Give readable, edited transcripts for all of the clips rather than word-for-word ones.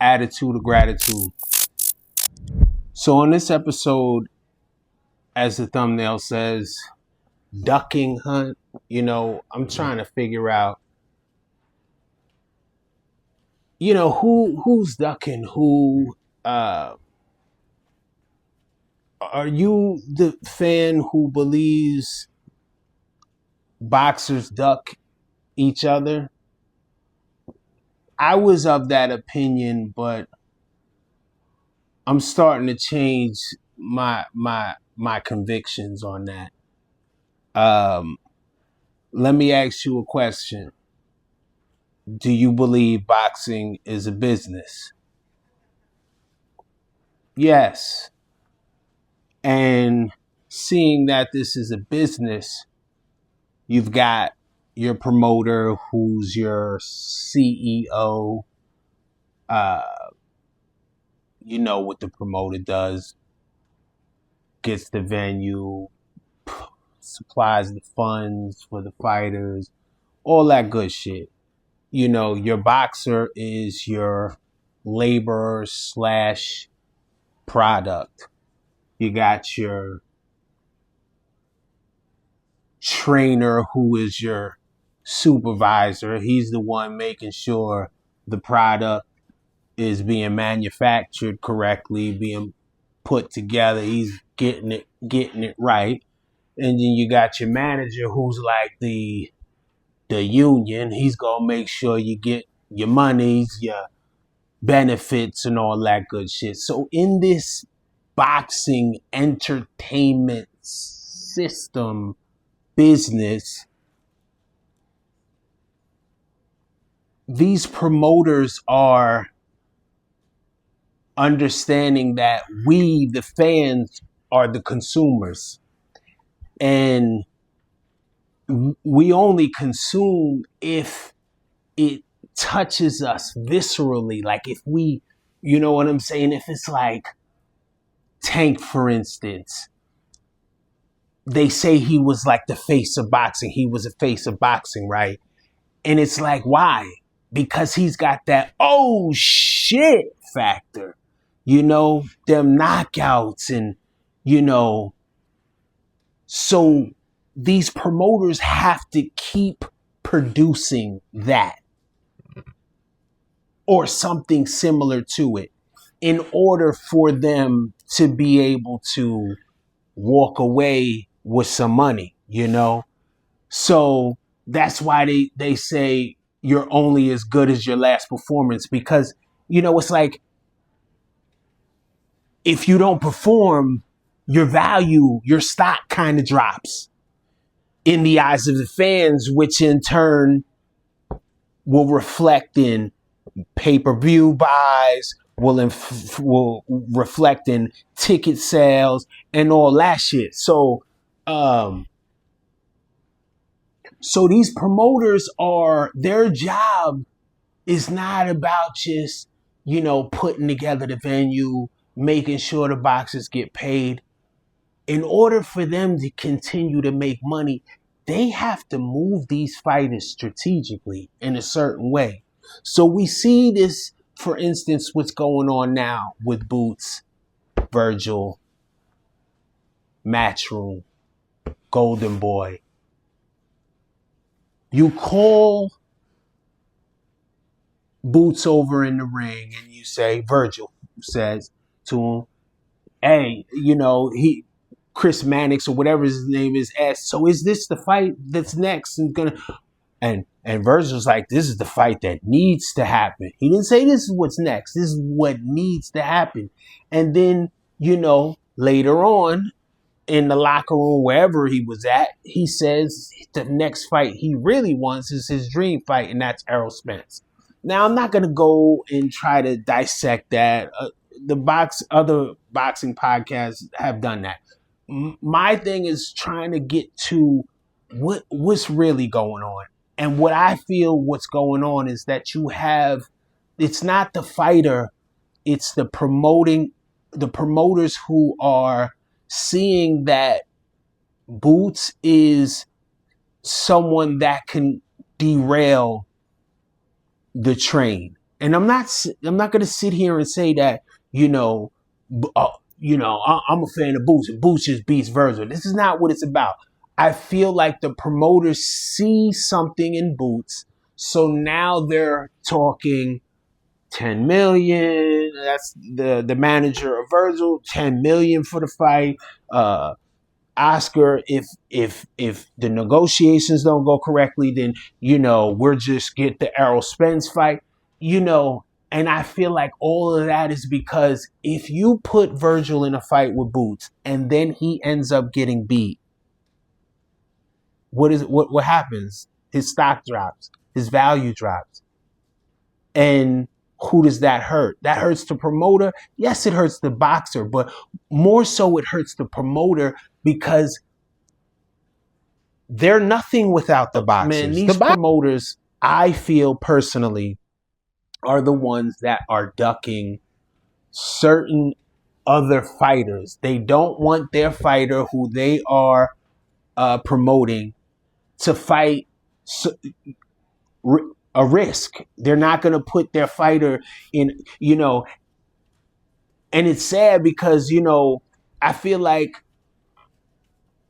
attitude of gratitude. So on this episode, as the thumbnail says, ducking hunt, I'm trying to figure out, who's ducking who. Are you the fan who believes boxers duck each other? I was of that opinion, but I'm starting to change my convictions on that. Let me ask you a question. Do you believe boxing is a business? Yes. And seeing that this is a business, you've got your promoter who's your CEO. You know what the promoter does. Gets the venue, supplies the funds for the fighters, all that good shit. Your boxer is your labor slash product. You got your trainer who is your supervisor. He's the one making sure the product is being manufactured correctly, being put together. He's getting it right. And then you got your manager who's like the union. He's gonna make sure you get your monies, your benefits, and all that good shit. So in this boxing entertainment system business, these promoters are understanding that we, the fans, are the consumers. And we only consume if it touches us viscerally. Like if we, you know what I'm saying? If it's like Tank, for instance, they say he was like the face of boxing. He was a face of boxing, right? And it's like, why? Because he's got that, oh shit factor, them knockouts and, so these promoters have to keep producing that or something similar to it in order for them to be able to walk away with some money, So that's why they say you're only as good as your last performance, because, it's like if you don't perform, your value, your stock kind of drops in the eyes of the fans, which in turn will reflect in pay-per-view buys, will reflect in ticket sales and all that shit. So these promoters their job is not about just, putting together the venue, making sure the boxers get paid. In order for them to continue to make money, they have to move these fighters strategically in a certain way. So we see this, for instance, what's going on now with Boots, Virgil, Matchroom, Golden Boy. You call Boots over in the ring and you say, Virgil says to him, hey, Chris Mannix or whatever his name is asked, so is this the fight that's next? And Virgil's like, this is the fight that needs to happen. He didn't say this is what's next. This is what needs to happen. And then, later on in the locker room, wherever he was at, he says the next fight he really wants is his dream fight, and that's Errol Spence. Now, I'm not going to go and try to dissect that. Other boxing podcasts have done that. My thing is trying to get to what's really going on. And what I feel what's going on is that it's not the fighter, it's the promoters who are seeing that Boots is someone that can derail the train. And I'm not going to sit here and say that, you know, I'm a fan of Boots and Boots just beats Virgil. This is not what it's about. I feel like the promoters see something in Boots, so now they're talking 10 million. That's the manager of Virgil, 10 million for the fight. Oscar, if the negotiations don't go correctly, then we're just get the Errol Spence fight. And I feel like all of that is because if you put Virgil in a fight with Boots and then he ends up getting beat, what happens? His stock drops, his value drops. And who does that hurt? That hurts the promoter. Yes, it hurts the boxer, but more so it hurts the promoter because they're nothing without the boxers. Man, these promoters, I feel personally, are the ones that are ducking certain other fighters. They don't want their fighter who they are promoting to fight a risk. They're not going to put their fighter in, and it's sad because, I feel like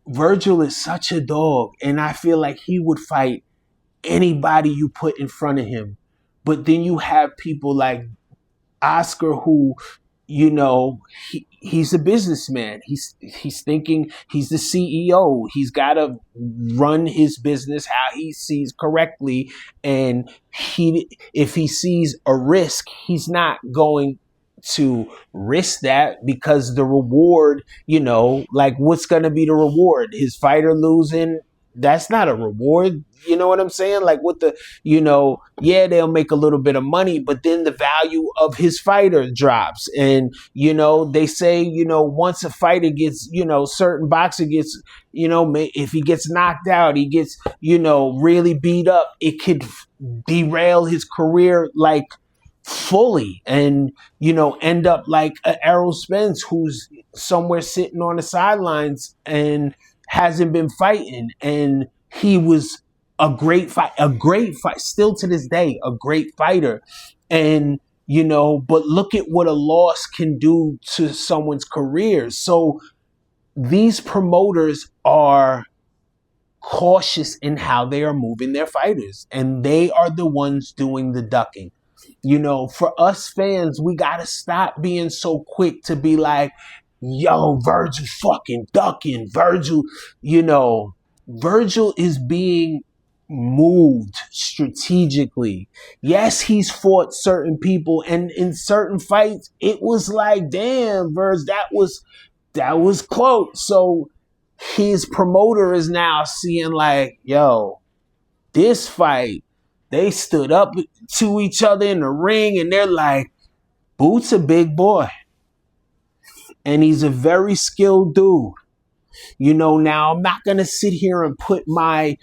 Virgil is such a dog, and I feel like he would fight anybody you put in front of him. But then you have people like Oscar who, he's a businessman. He's thinking he's the CEO. He's got to run his business how he sees correctly. And if he sees a risk, he's not going to risk that because the reward, like what's going to be the reward? His fighter losing? That's not a reward. You know what I'm saying? Like with the, yeah, they'll make a little bit of money, but then the value of his fighter drops. And, they say, once a fighter gets, certain boxer gets, if he gets knocked out, he gets, really beat up, it could derail his career like fully and, end up like Errol Spence who's somewhere sitting on the sidelines and hasn't been fighting. And he was a great fight, still to this day, a great fighter. And, but look at what a loss can do to someone's career. So these promoters are cautious in how they are moving their fighters, and they are the ones doing the ducking. For us fans, we got to stop being so quick to be like, yo, Virgil fucking ducking. Virgil is being moved strategically. Yes, he's fought certain people, and in certain fights, it was like, damn, Virgil, that was close. So his promoter is now seeing like, yo, this fight, they stood up to each other in the ring and they're like, Boots a big boy. And he's a very skilled dude. Now I'm not going to sit here and put my,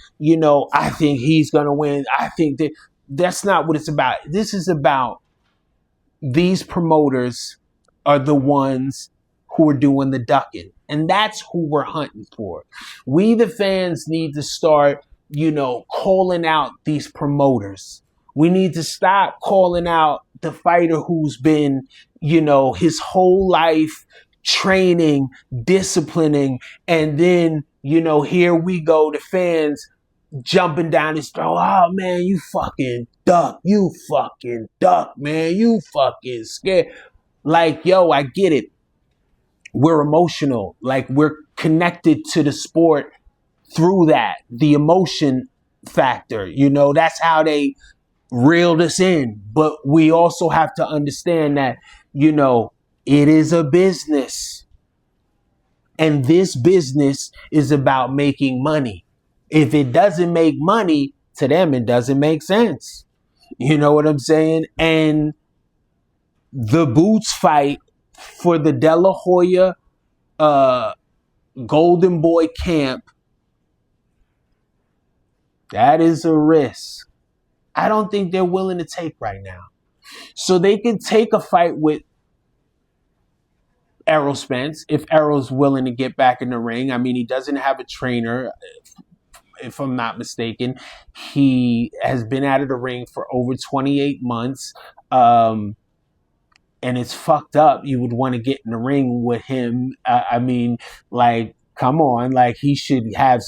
I think he's going to win. I think that's not what it's about. This is about these promoters are the ones who are doing the ducking. And that's who we're hunting for. We, the fans, need to start, calling out these promoters. We need to stop calling out the fighter who's been, his whole life training, disciplining, and then, here we go, the fans jumping down his throat. Oh man, you fucking duck, man, you fucking scared. Like, yo, I get it. We're emotional. Like, we're connected to the sport through that, the emotion factor. That's how they reeled us in. But we also have to understand that, it is a business. And this business is about making money. If it doesn't make money, to them, it doesn't make sense. You know what I'm saying? And the Boots fight for the De La Hoya Golden Boy camp, that is a risk I don't think they're willing to take right now. So they can take a fight with Errol Spence if Errol's willing to get back in the ring. I mean, he doesn't have a trainer. if I'm not mistaken. He has been out of the ring for over 28 months. And it's fucked up. You would want to get in the ring with him. I mean, like, come on, like he should have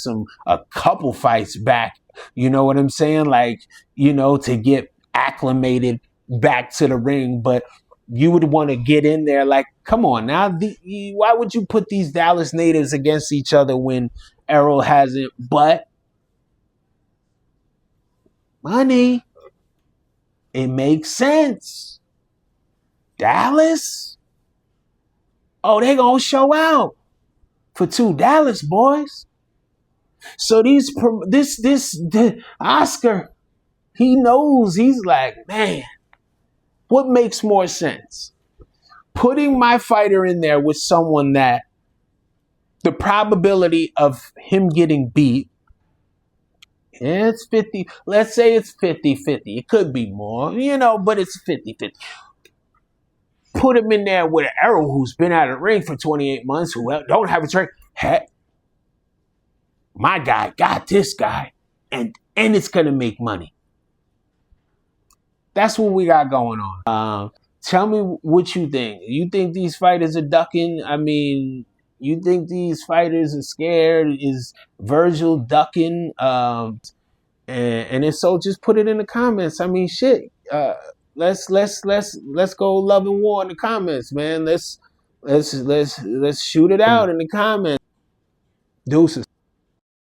a couple fights back. You know what I'm saying? Like, to get acclimated back to the ring. But you would want to get in there. Like, come on now. Why would you put these Dallas natives against each other when Errol hasn't? But money, it makes sense. Dallas? Oh, they gonna show out for 2 Dallas boys. So Oscar, he knows. He's like, man, what makes more sense? Putting my fighter in there with someone that the probability of him getting beat, it's 50. Let's say it's 50-50. It could be more, but it's 50-50. Put him in there with an Errol who's been out of the ring for 28 months, who don't have a track. Heck, my guy got this guy, and it's gonna make money. That's what we got going on. Tell me what you think. You think these fighters are ducking? I mean, you think these fighters are scared? Is Virgil ducking? And if so, just put it in the comments. I mean, shit. Let's go love and war in the comments, man. Let's shoot it out in the comments. Deuces.